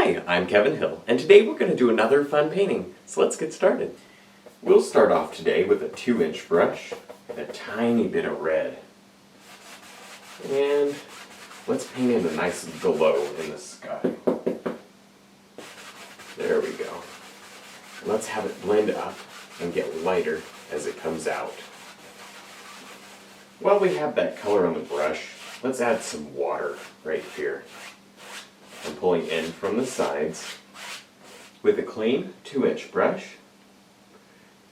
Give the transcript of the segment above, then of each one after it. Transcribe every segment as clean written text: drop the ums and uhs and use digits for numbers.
Hi, I'm Kevin Hill, and today we're going to do another fun painting, so let's get started. We'll start off today with a 2-inch brush and a tiny bit of red. And let's paint in a nice glow in the sky. There we go. Let's have it blend up and get lighter as it comes out. While we have that color on the brush, let's add some water right here. I'm pulling in from the sides. With a clean 2-inch brush,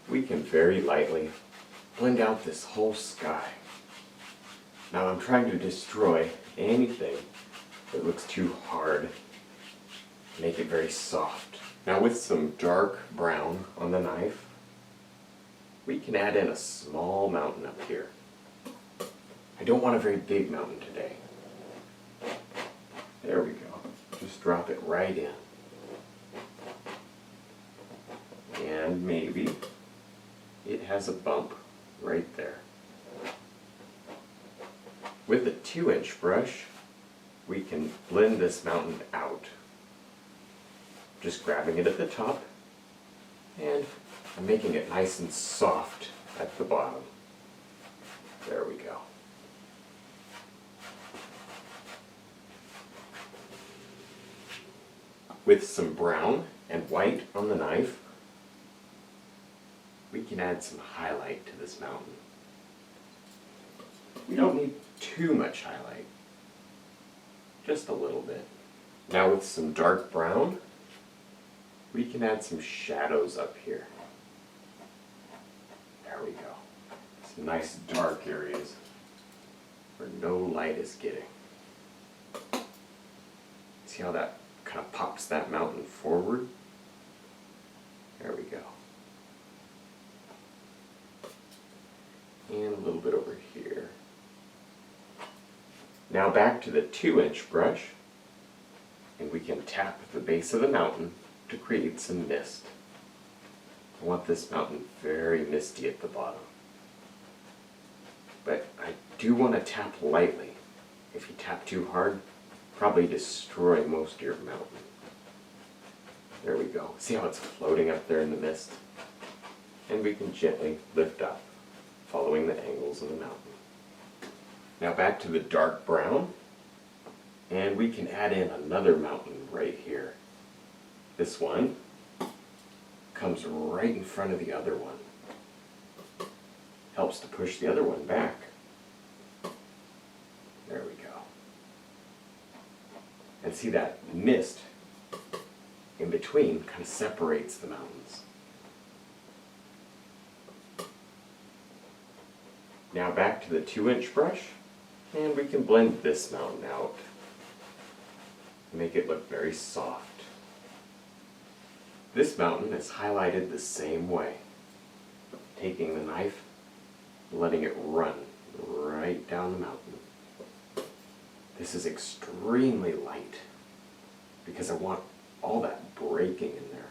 we can very lightly blend out this whole sky. Now I'm trying to destroy anything that looks too hard, make it very soft. Now with some dark brown on the knife, we can add in a small mountain up here. I don't want a very big mountain today. There we go. Just drop it right in. And maybe it has a bump right there. With a 2-inch brush, we can blend this mountain out. Just grabbing it at the top, and I'm making it nice and soft at the bottom. There we go. With some brown and white on the knife, we can add some highlight to this mountain. We don't need too much highlight, just a little bit. Now with some dark brown, we can add some shadows up here. There we go. Some nice dark areas where no light is getting. See how that kind of pops that mountain forward? There we go. And a little bit over here. Now back to the 2-inch brush, and we can tap the base of the mountain to create some mist. I want this mountain very misty at the bottom. But I do want to tap lightly. If you tap too hard, probably destroy most of your mountain. There we go. See how it's floating up there in the mist? And we can gently lift up, following the angles of the mountain. Now back to the dark brown, and we can add in another mountain right here. This one comes right in front of the other one. Helps to push the other one back. There we go. And see that mist in between kind of separates the mountains. Now back to the 2-inch brush, and we can blend this mountain out. Make it look very soft. This mountain is highlighted the same way. Taking the knife, letting it run right down the mountain. This is extremely light because I want all that breaking in there.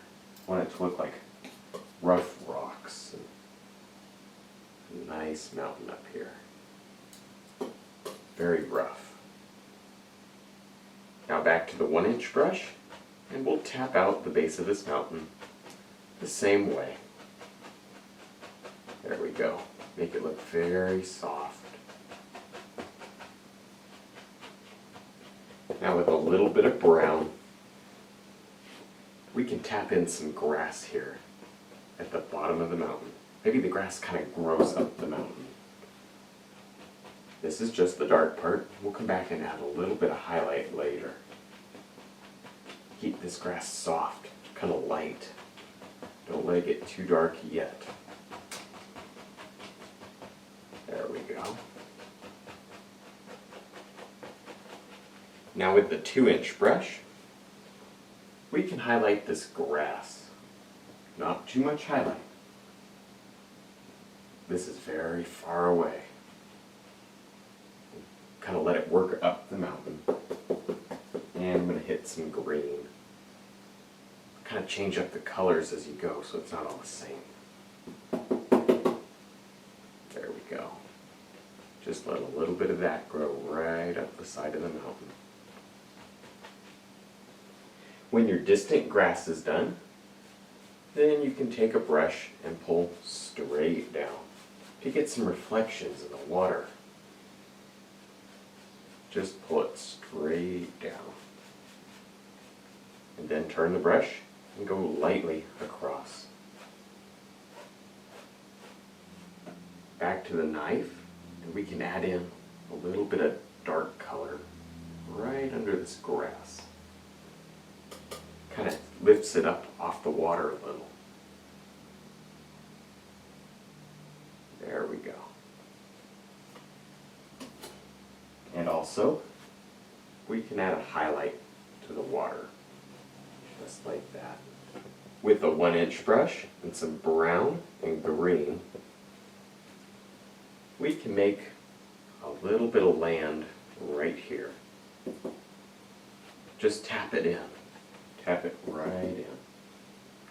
I want it to look like rough rocks and a nice mountain up here. Very rough. Now back to the 1-inch brush, and we'll tap out the base of this mountain the same way. There we go. Make it look very soft. Now with a little bit of brown, we can tap in some grass here at the bottom of the mountain. Maybe the grass kind of grows up the mountain. This is just the dark part. We'll come back and add a little bit of highlight later. Keep this grass soft, kind of light. Don't let it get too dark yet. There we go. Now with the 2-inch brush, we can highlight this grass. Not too much highlight. This is very far away. Kind of let it work up the mountain. And I'm going to hit some green. Kind of change up the colors as you go so it's not all the same. There we go. Just let a little bit of that grow right up the side of the mountain. When your distant grass is done, then you can take a brush and pull straight down to get some reflections in the water. Just pull it straight down. And then turn the brush and go lightly across. Back to the knife, and we can add in a little bit of dark color right under this grass. Kind of lifts it up off the water a little. There we go. And also, we can add a highlight to the water, just like that. With a 1-inch brush and some brown and green, we can make a little bit of land right here. Just tap it in. Tap it right in.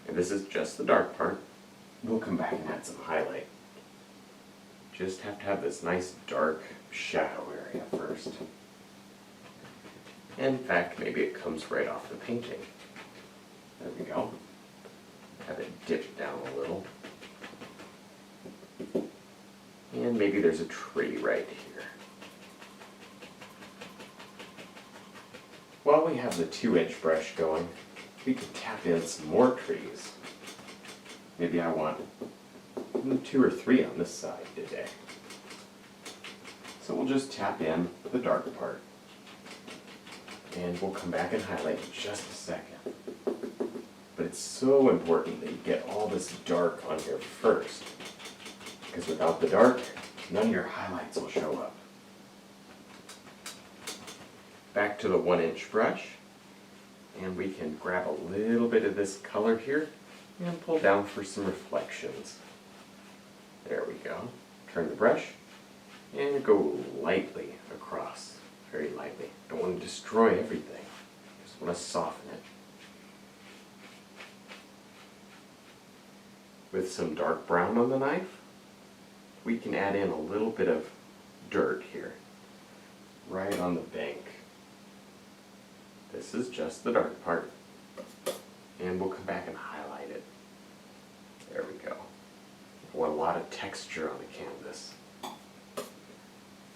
And this is just the dark part. We'll come back and add some highlight. Just have to have this nice dark shadow area first. In fact, maybe it comes right off the painting. There we go. Have it dip down a little. And maybe there's a tree right here. While we have the 2-inch brush going, we can tap in some more trees. Maybe I want 2 or 3 on this side today. So we'll just tap in the dark part. And we'll come back and highlight in just a second. But it's so important that you get all this dark on here first. Because without the dark, none of your highlights will show up. Back to the 1-inch brush. And we can grab a little bit of this color here and pull down for some reflections. There we go. Turn the brush and go lightly across. Very lightly. Don't want to destroy everything. Just want to soften it. With some dark brown on the knife, we can add in a little bit of dirt here, right on the bank. This is just the dark part, and we'll come back and highlight it. There we go. We want a lot of texture on the canvas.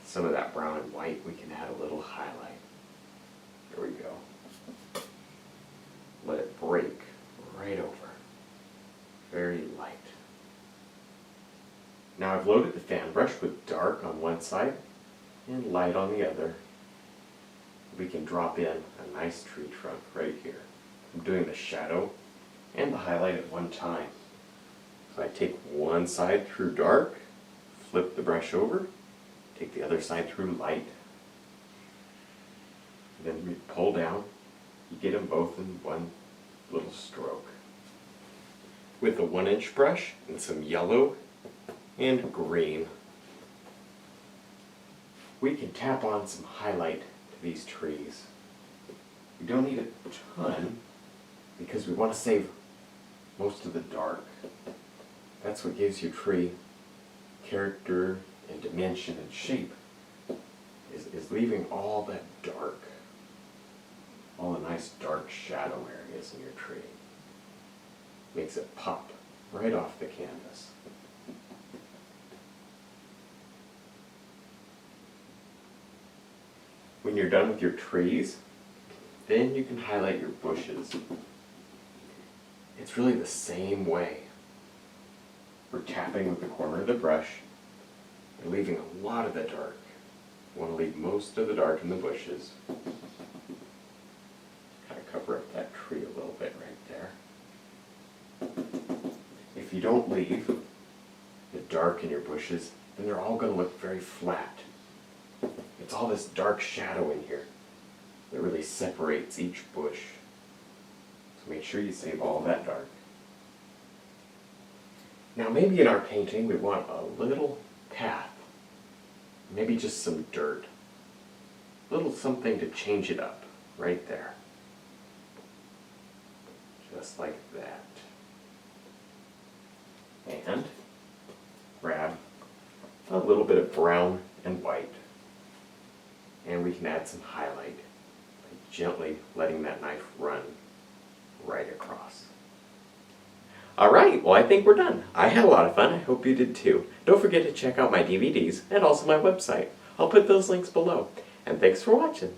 Some of that brown and white, we can add a little highlight. There we go. Let it break right over. Very light. Now I've loaded the fan brush with dark on one side and light on the other. We can drop in a nice tree trunk right here. I'm doing the shadow and the highlight at one time. So I take one side through dark, flip the brush over, take the other side through light. Then we pull down. You get them both in one little stroke. With a 1-inch brush and some yellow and green, we can tap on some highlight to these trees. We don't need a ton because we want to save most of the dark. That's what gives your tree character and dimension and shape, is leaving all that dark, all the nice dark shadow areas in your tree. Makes it pop right off the canvas. When you're done with your trees, then you can highlight your bushes. It's really the same way. We're tapping with the corner of the brush and leaving a lot of the dark. You want to leave most of the dark in the bushes. Kind of cover up that tree a little bit right there. If you don't leave the dark in your bushes, then they're all going to look very flat. It's all this dark shadow in here that really separates each bush. So make sure you save all that dark. Now maybe in our painting we want a little path, maybe just some dirt, a little something to change it up right there. Just like that. And grab a little bit of brown and white. And we can add some highlight by gently letting that knife run Alright, well I think we're done. I had a lot of fun, I hope you did too. Don't forget to check out my DVDs and also my website. I'll put those links below. And thanks for watching.